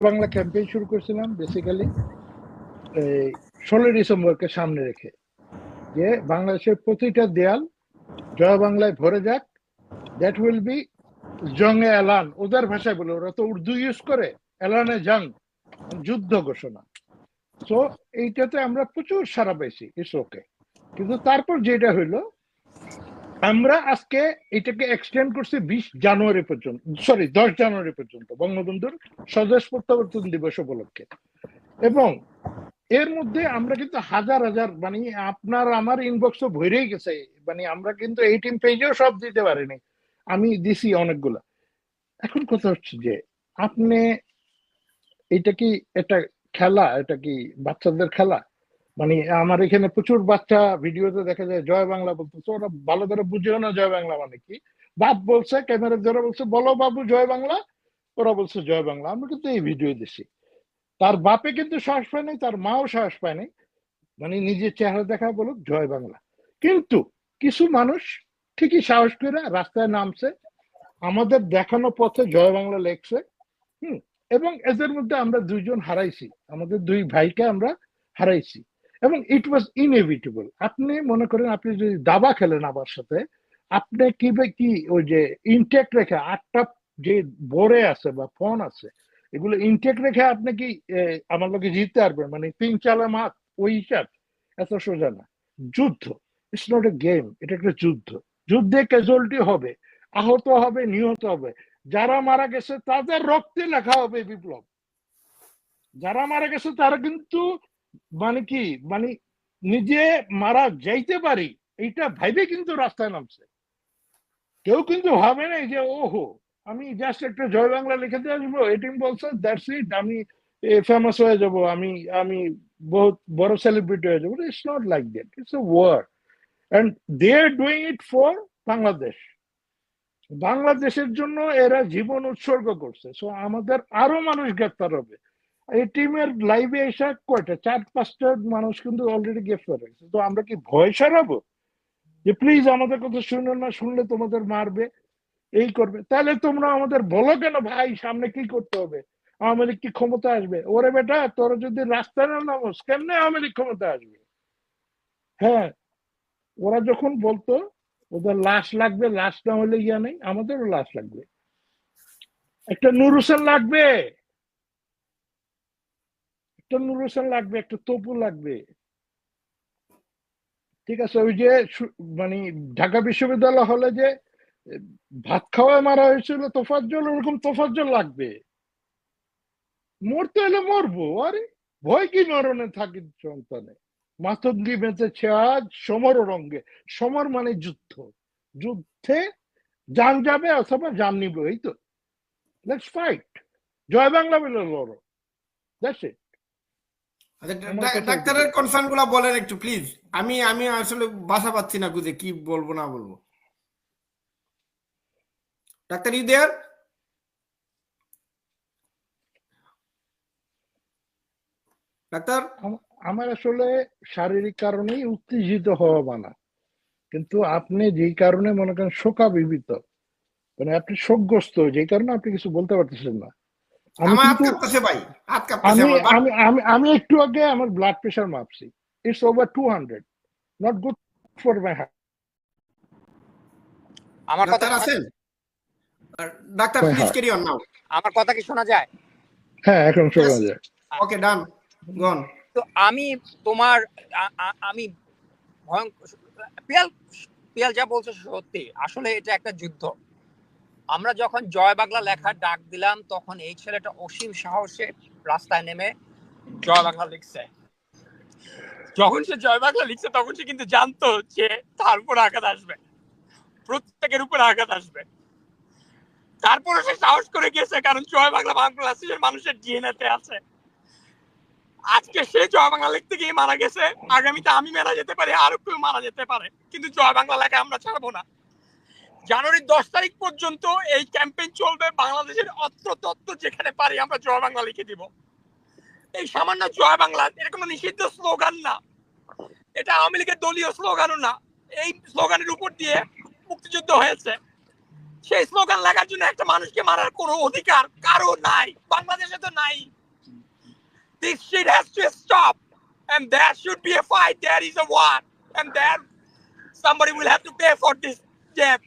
Bangla campaign শুরু করেছিলাম basically 16 ডিসেম্বরকে সামনে রেখে, যে বাংলাদেশের প্রতিটা দেয়াল জয় বাংলায় ভরে যাক। দ্যাট উইল বি জঙ্গে এলান, ওদের ভাষায় বলে, ওরা তো উর্দু ইউজ করে, এলানে জং, যুদ্ধ ঘোষণা। তো এইটাতে আমরা প্রচুর সারা পাইছি, ইটস ওকে। কিন্তু তারপর যেটা হইলো, আমরা আজকে এটাকে এক্সটেন্ড করছি 20 জানুয়ারি পর্যন্ত, সরি 10 জানুয়ারি পর্যন্ত, বঙ্গবন্ধুর স্বদেশ প্রত্যাবর্তন দিবস উপলক্ষে। এবং এর মধ্যে আমরা কিন্তু হাজার হাজার, মানে আপনার আমার ইনবক্সও ভরেই গেছে, মানে আমরা কিন্তু 18 পেজেও সব দিতে পারিনি, আমি দিছি অনেকগুলা। এখন কথা হচ্ছে যে আপনি, এটা কি এটা খেলা, এটা কি বাচ্চাদের খেলা? মানে আমার এখানে প্রচুর বাচ্চা ভিডিওতে দেখা যায় জয় বাংলা বলতেছে, ওরা ভালো করে বুঝেও না জয় বাংলা মানে কি। বাপ বলছে, ক্যামেরা ধরে বলছে বলো বাবু জয় বাংলা, ওরা বলছে জয় বাংলা। আমরা কিন্তু এই ভিডিও দিছি, তার বাপে কিন্তু সাহস পায় নাই, তার মাও সাহস পায় নাই, মানে নিজের চেহারা দেখা বলুক জয় বাংলা। কিন্তু কিছু মানুষ ঠিকই সাহস করে রাস্তায় নামছে, আমাদের দেখানো পথে জয় বাংলা লেখছে। হুম। এবং এদের মধ্যে আমরা দুইজন হারাইছি, আমাদের দুই ভাইকে আমরা হারাইছি। এবং ইট ওয়াজ ইনএভিটেবল। আপনি মনে করেন, আপনি যদি দাবা খেলেন আমার সাথে, আপনি কি ওই যে ইনটেক রেখে 8টা যে বোরে আছে বা ফোন আছে, এগুলো ইনটেক রেখে আপনি কি আমার লোকে জিততে পারবেন? মানে 3 চালা মাত, ওই হিসাব এত সোজা না। যুদ্ধ, ইটস নট এ গেম, এটা একটা যুদ্ধ। যুদ্ধে ক্যাজুয়ালিটি হবে, আহত হবে, নিহত হবে। যারা মারা গেছে তাদের রক্তে লেখা হবে বিপ্লব। যারা মারা গেছে তারা কিন্তু, মানে কি, মানে নিজে মারা যাইতে পারি এইটা ভাইবে কিন্তু রাস্তায় নামছে। কেউ কিন্তু ভাবে নাই যে ওহো আমি জাস্ট একটা জয় বাংলা লিখে দিয়ে আসবো, এটিম বলছে দ্যাটস ইট, আমি ফেমাস হয়ে যাব, আমি আমি বহুত বড় সেলিব্রিটি হয়ে যাবো। It's not like that, it's a war, and they are doing it for Bangladesh. বাংলাদেশের জন্য এরা জীবন উৎসর্গ করছে। সো আমাদের আরো মানুষ গ্রেপ্তার হবে। এই টিমের লাইভে এসে কয়টা 4-5টা মানুষ কিন্তু অলরেডি গ্রেফতার হয়েছে। তো আমরা কি ভয় সারাবো যে প্লিজ আমাদের কথা শুনে না, শুনলে তোমাদের মারবে, এই করবে? তাহলে তোমরা আমাদের বলো কেন ভাই সামনে কি করতে হবে, আওয়ামী লীগ কি ক্ষমতা আসবে? ওরে বেটা, তোরা যদি রাস্তায় না নামোস কেমনে আওয়ামী লীগ ক্ষমতা আসবে? হ্যাঁ, ওরা যখন বলতো ওদের লাশ লাগবে, লাশ না হলে ইয়া নেই, আমাদেরও লাশ লাগবে, একটা নূর হোসেন লাগবে, একটা নূর হোসেন লাগবে, একটা তপু লাগবে। ঠিক আছে, ওই যে মানে ঢাকা বিশ্ববিদ্যালয় হলে যে ভাত খাওয়ায় মারা হয়েছিল তোফাজ্জল, ওরকম তোফাজ্জল লাগবে। মরতে হলে মরবো, আরে ভয় কি মরণে থাকি সন্তানে। মাতঙ্গি বেঁচেছে আজ সমর রঙ্গে। সমর মানে যুদ্ধ, যুদ্ধে জান যাবে অথবা জান নিব, এই তো। লেটস ফাইট, জয় বাংলা বলে লড়ো, দ্যাটস ইট। ডাক্তারের কনসার্ন গুলা বলেন একটু প্লিজ। আমি আমি আসলে ভাষা পাচ্ছি না খুঁজে কি বলবো না বলবো। Doctor you there? ডাক্তার, আমার আসলে শারীরিক কারণেই উত্তেজিত হওয়া মানা, কিন্তু আপনি যেই কারণে মনে করেন শোকাবিভূত, মানে আপনি শোকগ্রস্ত, যেই কারণে আপনি কিছু বলতে পারতেছেন না। আমি আমার হাত কিন্তু কাঁপতেছে ভাই, হাত কাঁপতেছে আমি আমার। আমি আমি আমি একটু আগে আমার ব্লাড প্রেশার মাপছি, it's over 200, not good for my heart. আমার কথা ডাক্তার আছেন? Doctor please carry on now. আমার কথা কি শোনা যায়? হ্যাঁ, এখন শোনা যায়। ওকে, ডান, গন। তো আমি তোমার আমি পিয়াল পিয়াল যা বলছো সত্যি, আসলে এটা একটা যুদ্ধ। আমরা যখন জয় বাংলা লেখার ডাক দিলাম, তখন এই ছেলেটা অসীম সাহসে রাস্তায় নেমে জয় বাংলা লিখছে। যখন সে জয় বাংলা লিখছে তখন সে কিন্তু জানতো যে তার উপর আঘাত আসবে, প্রত্যেকের উপর আঘাত আসবে। তারপরে সে সাহস করে গেছে, কারণ জয় বাংলা বাংলাদেশের মানুষের ডিএনএতে আছে। আজকে সে জয় বাংলা লিখতে গিয়ে মারা গেছে, আগামীতে আমি মারা যেতে পারি, আরো কেউ মারা যেতে পারে, কিন্তু জয় বাংলা লেখা আমরা ছাড়বো না। জানুয়ারি 10 তারিখ পর্যন্ত এই ক্যাম্পেইন চলবে। বাংলাদেশের অত্র তত্ত্ব যেখানে পারি আমরা জয় বাংলা লিখে দিব। এই সামান্য জয় বাংলা, এটা কোনো নিষিদ্ধ স্লোগান না, এটা আওয়ামী লীগের দলীয় স্লোগানও না। এই স্লোগানের উপর দিয়ে মুক্তিযুদ্ধ হয়েছে। সেই স্লোগান লেখার জন্য একটা মানুষকে মারার কোনো অধিকার কারো নাই, বাংলাদেশে তো নাই। This shit has to stop, and there should be a fight. There is a war, and there somebody will have to pay for this debt,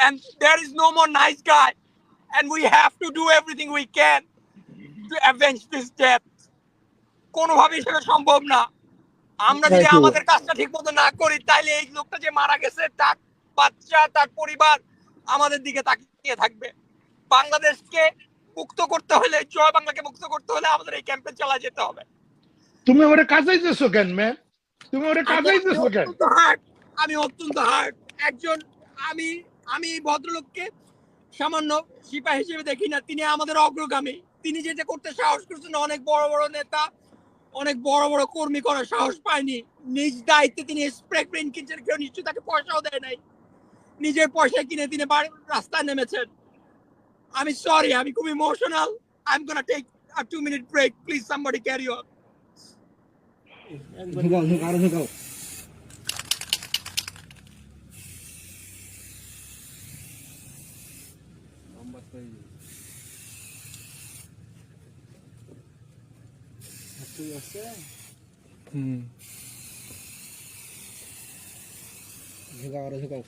and there is no more nice guy, and we have to do everything we can to avenge this debt. কোনোভাবেই সেটা সম্ভব না। আমরা যদি Thank you. আমাদের কাজটা ঠিক মতো না করি, তাইলে এই লোকটা যে মারা গেছে তার বাচ্চা, তার পরিবার আমাদের দিকে তাকিয়ে থাকবে। বাংলাদেশকে মুক্ত করতে হলে, জয় বাংলাকে মুক্ত করতে হলে আমাদের এই ক্যাম্পেইন চালা যেতে হবে। তুমি ওরে কাজাইতেছো কেন ম্যাম? তুমি ওরে কাজাইতেছো কেন? আমি অত্যন্ত হার্ট একজন, আমি আমি এই ভদ্রলোককে সামান্য সিপাহী হিসেবে দেখি না, তিনি আমাদের অগ্রগামী। তিনি যেটা করতে সাহস করছেন, অনেক বড় বড় নেতা, অনেক বড় বড় কর্মী করার সাহস পায়নি। নিজ দায়িত্বে তিনি স্প্রে পেইন্ট কিনছেন, কেউ নিশ্চয়ই তাকে পয়সাও দেয় নাই, নিজের পয়সায় কিনে তিনি রাস্তায় নেমেছেন। আমি সরি, আমি খুব emotional. I am gonna take a 2-minute break. Please somebody carry on. ঢুকাও। ঢুকাও।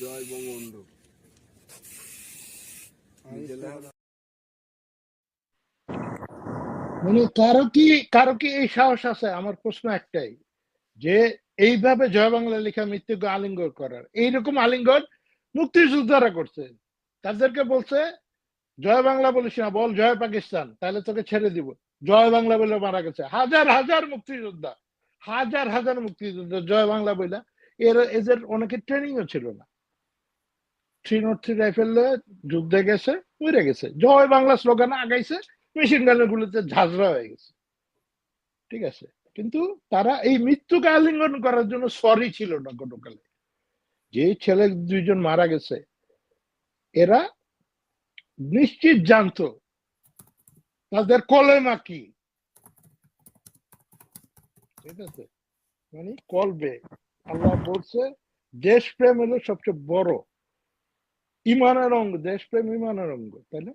জয় বঙ্গবন্ধু। মানে কারো কি এই সাহস আছে? আমার প্রশ্ন একটাই, যে এইভাবে জয় বাংলা লেখা মৃত্যুকে আলিঙ্গন করার। এইরকম আলিঙ্গন মুক্তিযোদ্ধারা করছে, তাদেরকে বলছে জয় বাংলা বলিস না, বল জয় পাকিস্তান, তাহলে তোকে ছেড়ে দিব। জয় বাংলা বলে মারা গেছে হাজার হাজার মুক্তিযোদ্ধা, হাজার মুক্তিযোদ্ধা জয় বাংলা বইলা। এদের অনেকে ট্রেনিংও ছিল না, 303 রাইফেল যুদ্ধে গেছে, মরে গেছে। জয় বাংলা স্লোগান আগাইছে, মেশিন গানের গুলোতে ঝাঁঝরা হয়ে গেছে। ঠিক আছে, কিন্তু তারা এই মৃত্যুকে আলিঙ্গন করার জন্য সরি ছিল না কোনোকালে। যে ছেলে দুইজন মারা গেছে, এরা নিশ্চিত জানতো তাদের কলেমা কি। ঠিক আছে, মানে কলবে আল্লাহ বলছে দেশপ্রেম হলো সবচেয়ে বড় ইমানের অঙ্গ। দেশপ্রেম ইমানের অঙ্গ, তাই না?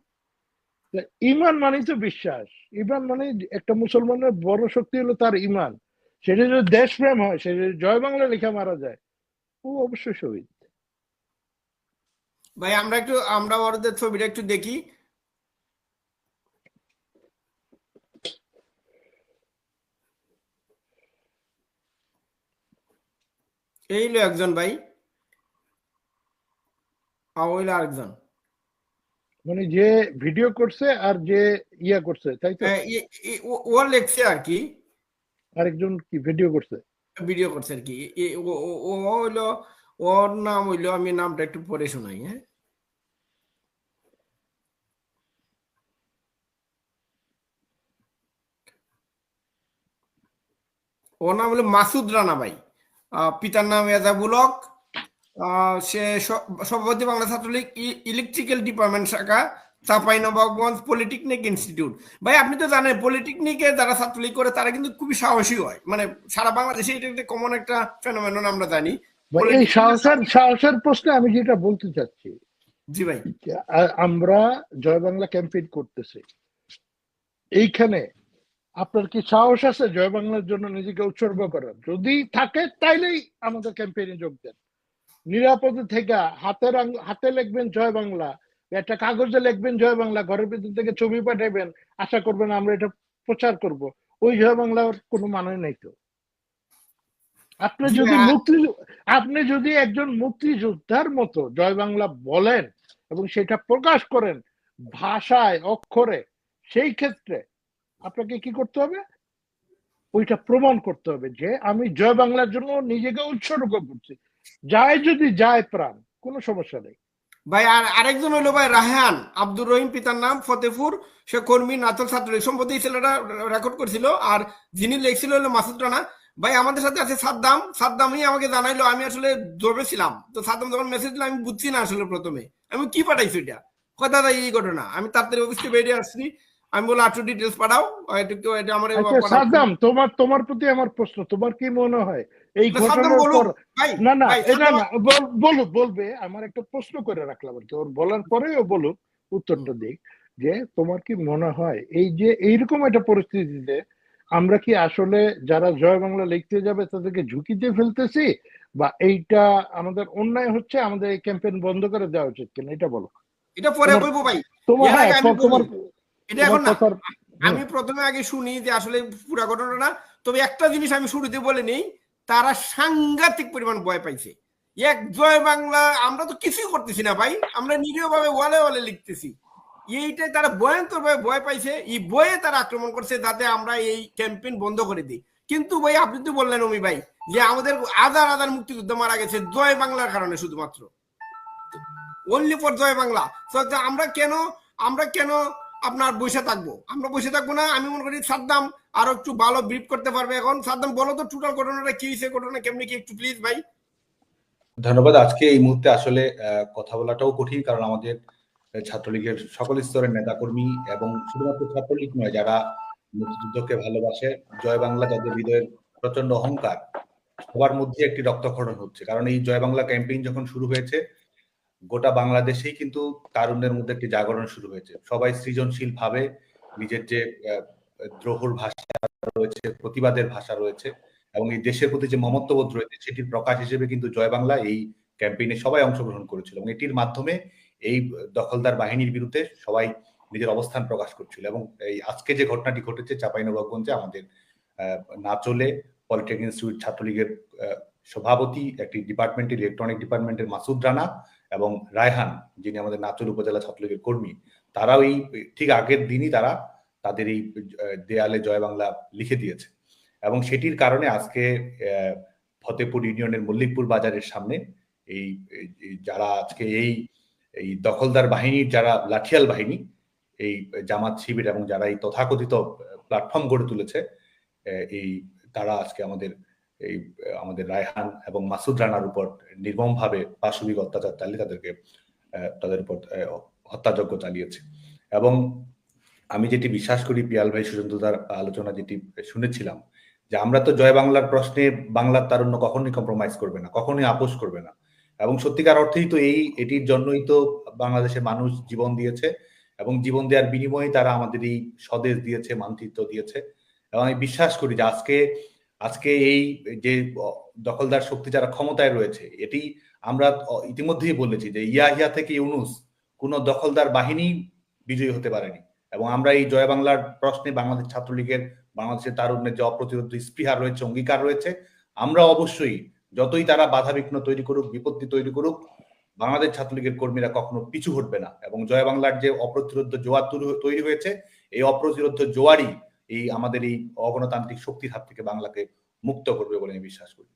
ইমান মানে তো বিশ্বাস। ইমান মানে একটা মুসলমানের বড় শক্তি হলো তার ইমান। সেটা যদি দেশপ্রেম হয়, সেটা যদি জয় বাংলা লেখা মারা যায়, ও অবশ্যই শহীদ। ভাই আমরা ওদের ছবিটা একটু দেখি। এই হলো একজন ভাই, ওইলো আরেকজন। মানে যে ভিডিও করছে আর যে ইয়া করছে, তাই তো? ও লেখছে আর কি, আরেকজন কি ভিডিও করছে? ভিডিও করছে আর কি। ও হইলো, ওর নাম হইলো, আমি নামটা একটু পরে শোনাই। হ্যাঁ, ওর নাম হলো মাসুদ রানা ভাই। পিতার নাম এজাবুল হক। সে সভাপতি বাংলা ছাত্রলীগ ইলেকট্রিক্যাল ডিপার্টমেন্ট শাখা, চাঁপাইনবাবগঞ্জ পলিটেকনিক ইনস্টিটিউট। ভাই আপনি তো জানেন পলিটেকনিকে যারা ছাত্রলীগ করে তারা কিন্তু খুবই সাহসী হয়, মানে সারা বাংলাদেশে এটা একটা কমন একটা ফেনোমেনন আমরা জানি। এই সাহসের প্রশ্নে আমি যেটা বলতে চাচ্ছি, জি ভাই, আমরা জয় বাংলা ক্যাম্পেইন করতেছি, এইখানে আপনার কি সাহস আছে জয় বাংলার জন্য নিজেকে উৎসর্গ করার? যদি থাকে তাইলেই আমাদের ক্যাম্পেইনে যোগ দেন। নিরাপদে থেকে হাতে লিখবেন জয় বাংলা, একটা কাগজে লিখবেন জয় বাংলা, ঘরের ভিতর থেকে ছবি পাঠাবেন, আশা করবেন আমরা এটা প্রচার করব। ওই জয় বাংলার কোনো মানে নেই তো। আপনি যদি একজন মুক্তিযোদ্ধার মতো জয় বাংলা বলেন এবং সেটা প্রকাশ করেন ভাষায়, অক্ষরে, সেই ক্ষেত্রে আপনাকে কি করতে হবে? ওইটা প্রমাণ করতে হবে যে আমি জয় বাংলার জন্য নিজেকে উৎসর্গ করছি। যায় যদি যায় প্রাণ, কোনো সমস্যা নেই। ভাই আর আরেকজন হইলো ভাই রায়হান আব্দুর রহিম, পিতার নাম ফতেপুর, সে কর্মী, নাচল ছাত্রলীগ। সম্প্রতি এই ছেলেটা রেকর্ড করছিল, আর যিনি লিখছিল হলো মাসুদ রানা। ভাই আমাদের সাথে আছে সাদ্দাম। সাদ্দামই আমাকে জানাইলো, আমি আসলে জবে ছিলাম তো। সাদ্দাম যখন মেসেজ দিল আমি বুঝছি না আসলে প্রথমে আমি কি পাঠাইছি এটা কথা, এই ঘটনা। আমি তাড়াতাড়ি অফিস থেকে বেরিয়ে আসছি, আমি বললাম একটু ডিটেলস পাঠাও, একটু এটা আমার আচ্ছা পাঠাও। সাদ্দাম, তোমার প্রতি আমার প্রশ্ন, তোমার কি মনে হয় এই সাদ্দাম ঘটনার বলুক পর? ভাই। না না, ভাই এটা সাদ্দাম না, বলবে। আমার একটা প্রশ্ন করে রাখলাম আর কি, ওর বলার পরেই ও বলুক, উত্তরটা দিক। যে তোমার কি মনে হয় এই যে এইরকম একটা পরিস্থিতিতে আমরা কি আসলে যারা জয় বাংলা লিখতে যাবে তাদেরকে ঝুঁকিতে ফেলতেছি, বা এইটা আমাদের অন্যায় হচ্ছে, আমাদের এই ক্যাম্পেইন বন্ধ করে দেওয়া উচিত কিনা, এটা বলো। এটা পরে তোমার কইবো ভাই, তোমার এর হ্যাঁ, আগে আমি বলি। তোমার এটা তোমার এখন না, কথার। হুম। আমি প্রথমে আগে শুনি যে আসলে পুরা ঘটনাটা। তবে একটা জিনিস আমি শুরুতে বলে নেই, তারা সাংঘাতিক পরিমাণ ভয় পাইছে। এক জয় বাংলা, আমরা তো কিছুই করতেছি না ভাই, আমরা নিরীহ ভাবে ওয়ালে ওয়ালে লিখতেছি। এইটাই তারা ভয়ঙ্কর ভাবে ভয় পাইছে, এই বয়ে তারা আক্রমণ করছে যাতে আমরা এই ক্যাম্পেইন বন্ধ করে দিই। কিন্তু ভাই আপনি তো বললেন অমি ভাই যে আমাদের হাজার হাজার মুক্তিযোদ্ধা মারা গেছে জয় বাংলার কারণে, শুধুমাত্র অনলি ফর জয় বাংলা। তো আমরা কেন আপনার বসে থাকবো? আমরা বসে থাকবো না। আমি মনে করি সাদ্দাম আরো একটু ভালো ব্রিফ করতে পারবে। এখন সাদ্দাম বলো তো টোটাল ঘটনাটা কি হয়েছে, ঘটনা কেমনি কি, একটু প্লিজ ভাই। ধন্যবাদ। আজকে এই মুহূর্তে আসলে কথা বলাটাও কঠিন, কারণ আমাদের ছাত্রলীগের সকল স্তরের নেতাকর্মী এবং শুধুমাত্র ছাত্রলীগ নয়, যারা মুক্তিযুদ্ধকে ভালোবাসে, জয় বাংলা যাদের হৃদয়ের প্রচন্ড অহংকার, সবার মধ্যে একটি রক্তক্ষরণ হচ্ছে। কারণ এই জয় বাংলা ক্যাম্পেইন যখন শুরু হয়েছে, গোটা বাংলাদেশেই কিন্তু তারুণ্যের মধ্যে একটি জাগরণ শুরু হয়েছে। সবাই সৃজনশীল ভাবে নিজের যে দ্রোহর ভাষা রয়েছে, প্রতিবাদের ভাষা রয়েছে এবং এই দেশের প্রতি যে মমত্ববোধ রয়েছে, সেটির প্রকাশ হিসেবে কিন্তু জয় বাংলা এই ক্যাম্পেইনে সবাই অংশগ্রহণ করেছিল এবং এটির মাধ্যমে এই দখলদার বাহিনীর বিরুদ্ধে সবাই নিজের অবস্থান প্রকাশ করছিল। এবং এই আজকে যে ঘটনাটি ঘটেছে চাঁপাইনবাবগঞ্জে, আমাদের নাচলে পলিটেকনিক ইনস্টিটিউট ছাত্রলীগের সভাপতি, একটি ডিপার্টমেন্টের ইলেকট্রনিক ডিপার্টমেন্টের মাসুদ রানা এবং রায়হান, যিনি আমাদের নাচল উপজেলা ছাত্রলীগের কর্মী, তারাও এই ঠিক আগের দিনই তারা তাদের এই দেয়ালে জয় বাংলা লিখে দিয়েছে। এবং সেটির কারণে আজকে ফতেপুর ইউনিয়নের মল্লিকপুর বাজারের সামনে এই যারা আজকে এই দখলদার বাহিনীর যারা লাঠিয়াল বাহিনী, এই জামাত শিবির এবং যারা এই তথাকথিত প্ল্যাটফর্ম গড়ে তুলেছে, এই তারা আজকে আমাদের রায়হান এবং মাসুদ রানার উপর নির্মমভাবে পাশবিক অত্যাচার চালিয়ে তাদের উপর হত্যাযজ্ঞ চালিয়েছে। এবং আমি যেটি বিশ্বাস করি, পিয়াল ভাই সুজন্তদার আলোচনা যেটি শুনেছিলাম, যে আমরা তো জয় বাংলার প্রশ্নে বাংলার তারুণ্য কখনোই কম্প্রোমাইজ করবে না, কখনোই আপোষ করবে না। এবং সত্যিকার অর্থেই তো এটির জন্যই তো বাংলাদেশের মানুষ জীবন দিয়েছে এবং জীবন দেওয়ার বিনিময়ে তারা আমাদের এই স্বদেশ দিয়েছে, মানচিত্র দিয়েছে। এবং আমি বিশ্বাস করি যে আজকে এই যে দখলদার শক্তি যারা ক্ষমতায় রয়েছে, এটি আমরা ইতিমধ্যেই বলেছি যে ইয়াহিয়া থেকে ইউনুস কোন দখলদার বাহিনী বিজয়ী হতে পারেনি। এবং আমরা এই জয় বাংলার প্রশ্নে বাংলাদেশ ছাত্রলীগের, বাংলাদেশের তারুণ্যের যে অপ্রতিরোধ স্পৃহা রয়েছে, অঙ্গীকার রয়েছে, আমরা অবশ্যই যতই তারা বাধা বিঘ্ন তৈরি করুক, বিপত্তি তৈরি করুক, বাংলাদেশ ছাত্রলীগের কর্মীরা কখনো পিছু হটবে না। এবং জয় বাংলার যে অপ্রতিরোধ জোয়ার তৈরি হয়েছে, এই অপ্রতিরোধ জোয়ারই আমাদের এই অগণতান্ত্রিক শক্তির হাত থেকে বাংলাকে মুক্ত করবে বলে আমি বিশ্বাস করি।